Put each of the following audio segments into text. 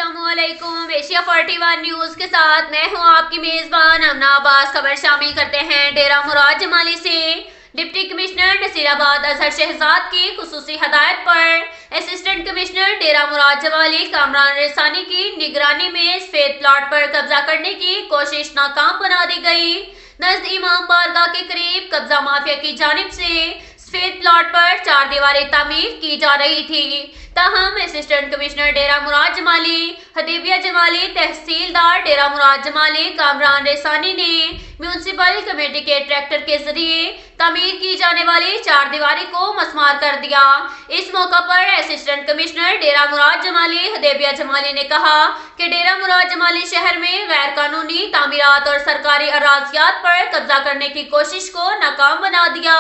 अस्सलाम वालेकुम। Asia 41 news के साथ मैं हूं आपकी मेजबान अमना अब्बास। खबर शामिल करते हैं डेरा मुराद जमाली से। डिप्टी कमिश्नर नसीराबाद अजहर शहजाद की खुसूसी हदायत पर असिस्टेंट कमिश्नर डेरा मुराद जमाली कामरान रेसानी की निगरानी में सफेद प्लॉट पर कब्जा करने की कोशिश नाकाम बना दी गई। नज़द इमाम बारगाह के करीब कब्जा माफिया की जानिब से सफेद प्लॉट पर 4 दीवारें तामीर की जा रही थी। ताहम असिस्टेंट कमिश्नर डेरा मुराद जमाली, हदीबिया जमाली, तहसीलदार डेरा मुराद जमाली कामरान रेसानी ने म्यूनसिपल कमेटी के ट्रैक्टर के जरिए तामीर की जाने वाली 4 दीवारी को मसमार कर दिया। इस मौका पर असिस्टेंट कमिश्नर डेरा मुराद जमाली हदीबिया जमाली ने कहा कि डेरा मुराद जमाली शहर में गैर कानूनी तामीरात और सरकारी अराजियात पर कब्जा करने की कोशिश को नाकाम बना दिया।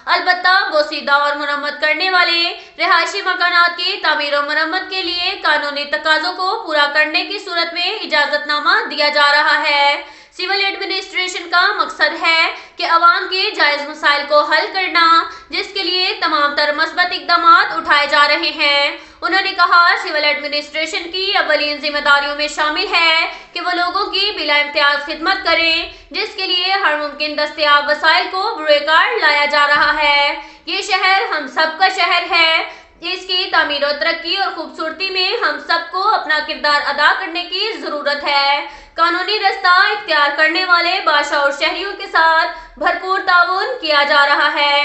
अलबत्ता बोसीदा और मुरम्मत करने वाले रिहायशी मकानात की तामीर और मरम्मत के लिए कानूनी तकाजों को पूरा करने की सूरत में इजाजतनामा दिया जा रहा है। सिविल एडमिनिस्ट्रेशन का मकसद है कि अवाम के जायज मसाइल को हल करना, जिसके लिए तमाम तर मस्बत इकदाम उठाए जा रहे हैं। उन्होंने कहा सिविल एडमिनिस्ट्रेशन की अवलीन जिम्मेदारियों में शामिल है कि वो लोगों की बिला इम्तियाज खिदमत करें, जिसके लिए हर मुमकिन दस्तयाब वसाइल को बुरेकार लाया जा रहा है। ये शहर हम सब का शहर है। इसकी तामीर और तरक्की और खूबसूरती में हम सबको अपना किरदार अदा करने की जरूरत है। कानूनी रास्ता इख्तियार करने वाले बाशऊर शहरियों के साथ भरपूर ताउन किया जा रहा है।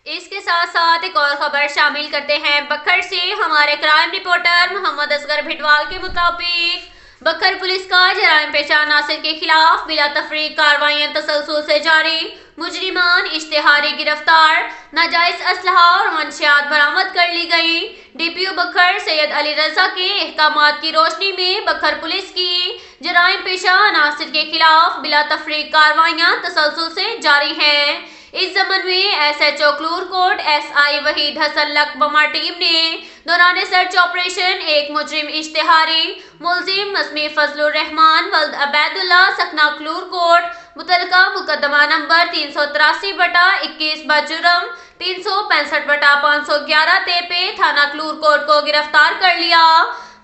इसके साथ साथ एक और खबर शामिल करते हैं बखर से। हमारे क्राइम रिपोर्टर मोहम्मद असगर भिटवाल के मुताबिक बखर पुलिस का जराइम पेशा अनासिर के खिलाफ बिला तफरीक कार्रवाइयां तसलसल से जारी। मुजरिमान इश्तिहारी गिरफ्तार, नाजायज असलहा और मंशियात बरामद कर ली गई। डीपीओ बखर सैयद अली रजा के अहकामात की रोशनी में बखर पुलिस की जराइम पेशा अनासिर के खिलाफ बिला तफरीक कार्रवाइयां तसलसल से जारी हैं। इस जमन में SHO क्लूर कोट SI वहीद हसन लक बमा टीम ने दौरान सर्च ऑपरेशन एक मुजरिम इश्तिहारी मुलजिम मसमी फजलुर रहमान वल्द अबैदुल्ला सकना क्लूर कोट मुतलका मुकदमा नंबर 383/21 बजुर्म 365/511 तेपे थाना क्लूर कोट को गिरफ्तार कर लिया।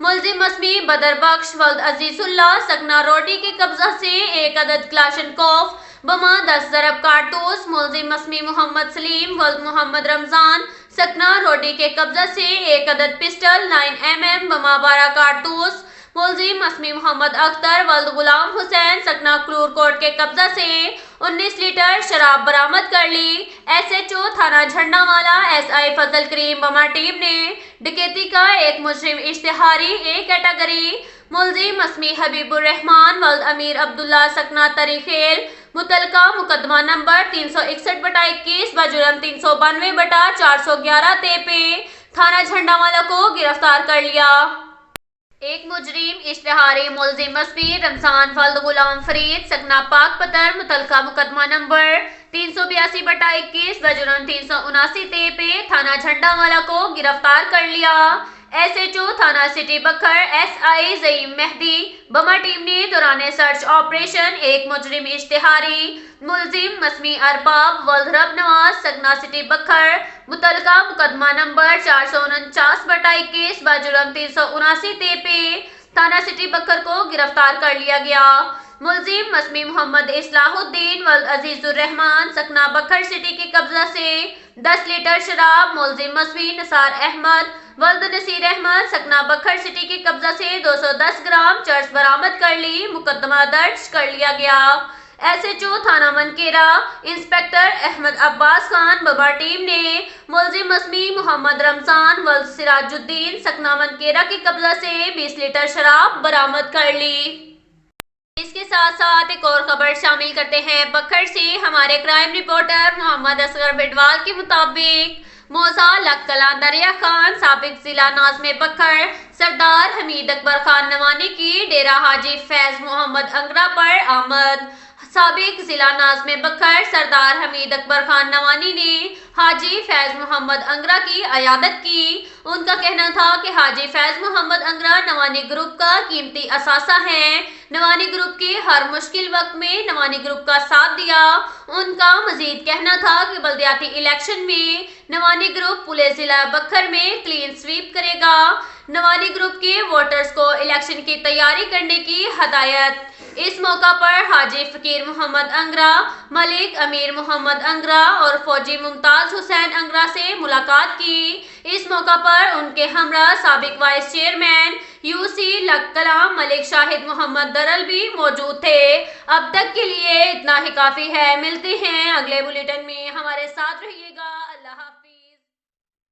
मुलजिम मसमी बदर बख्श वल्द अजीजुल्ला सकना रोटी के कब्जा से 1 अदद क्लाशनकोफ बमा 10 ज़रब कारतूस, मुलजिम मसमी मोहम्मद सलीम वल्द मोहम्मद रमजान सकना रोटी के कब्जा से 1 अदद पिस्टल 9mm बमा 12 कारतूस, मुलजिम मसमी मोहम्मद अख्तर वल्द गुलाम हुसैन सकना क्लूर कोट के कब्जा से 19 लीटर शराब बरामद कर ली। SHO थाना झंडावाला SI फजल करीम बमा टीम ने डकैती का एक मुजरिम इश्तिहारी A कैटेगरी मुलजिम मसमी हबीबुर रहमान वल्द अमीर अब्दुल्ला सकना तरीखेल मुतलका मुकदमा नंबर 361/21 बजुर्म 392/411 तेपे थाना झंडावाला को गिरफ्तार कर लिया। एक मुजरिम इश्तिहारी मुलजिम मसमी रमजान वल्द गुलाम फरीद सकना पाक पतर मुतलका मुकदमा नंबर 382/21 बजुर्म 379 तेपे थाना झंडावाला को गिरफ्तार कर लिया। SHO थाना सिटी बखर SI ज़ईम मेहदी बमा टीम ने दौरान सर्च ऑपरेशन एक मुजरिम इश्तिहारी मुलजिम मसमी अरबाब वल्द रब नवाज सकना सिटी बखर मुतलका मुकदमा नंबर 449/21 बजुर्म 379 तेपे थाना सिटी बखर को गिरफ्तार कर लिया गया। मुलजिम मसमी मोहम्मद इस्लाहुद्दीन वल्द अजीजुर रहमान सकना बखर सिटी के कब्जा से 10 लीटर शराब, मुलजिम मसमी निसार अहमद वल्द नसीर अहमद सकना बखर सिटी के कब्जा से 210 ग्राम चर्च बरामद कर ली। मुकदमा दर्ज कर लिया गया। SHO थाना मनकेरा इंस्पेक्टर अहमद अब्बास खान बबा टीम ने मुलजिम मसमी मोहम्मद रमजान वल्द सिराजुद्दीन सकना मनकेरा के कब्जा से 20 लीटर शराब बरामद कर ली। इसके साथ साथ एक और खबर शामिल करते हैं बखर से। हमारे क्राइम रिपोर्टर मोहम्मद असगर भिटवाल के मुताबिक मौजा लक्कला दरिया खान साबिक जिला नाज़्मे बखर सरदार हमीद अकबर खान नवानी की डेरा हाजी फैज मोहम्मद अंगरा पर आमद। साबिक जिला नाज़्मे बखर सरदार हमीद अकबर खान नवानी ने हाजी फैज मोहम्मद अंगरा की अयादत की। उनका कहना था कि हाजी फैज मोहम्मद अंगरा नवानी ग्रुप का कीमती असासा है। नवानी ग्रुप के हर मुश्किल वक्त में नवानी ग्रुप का साथ दिया। उनका मजीद कहना था कि बल्दियाती इलेक्शन में नवानी ग्रुप पूरे जिला बखर में क्लीन स्वीप करेगा। نوالی گروپ کے ووٹرز کو الیکشن کی تیاری کرنے کی ہدایت۔ اس موقع پر حاجی فقیر محمد انگرا، ملک امیر محمد انگرا اور فوجی ممتاز حسین انگرا سے ملاقات کی۔ اس موقع پر ان کے ہمراہ سابق وائس چیئرمین UC لکھکلاں ملک شاہد محمد درل بھی موجود تھے۔ اب تک کے لیے اتنا ہی کافی ہے، ملتے ہیں اگلے بلیٹن میں، ہمارے ساتھ رہیے۔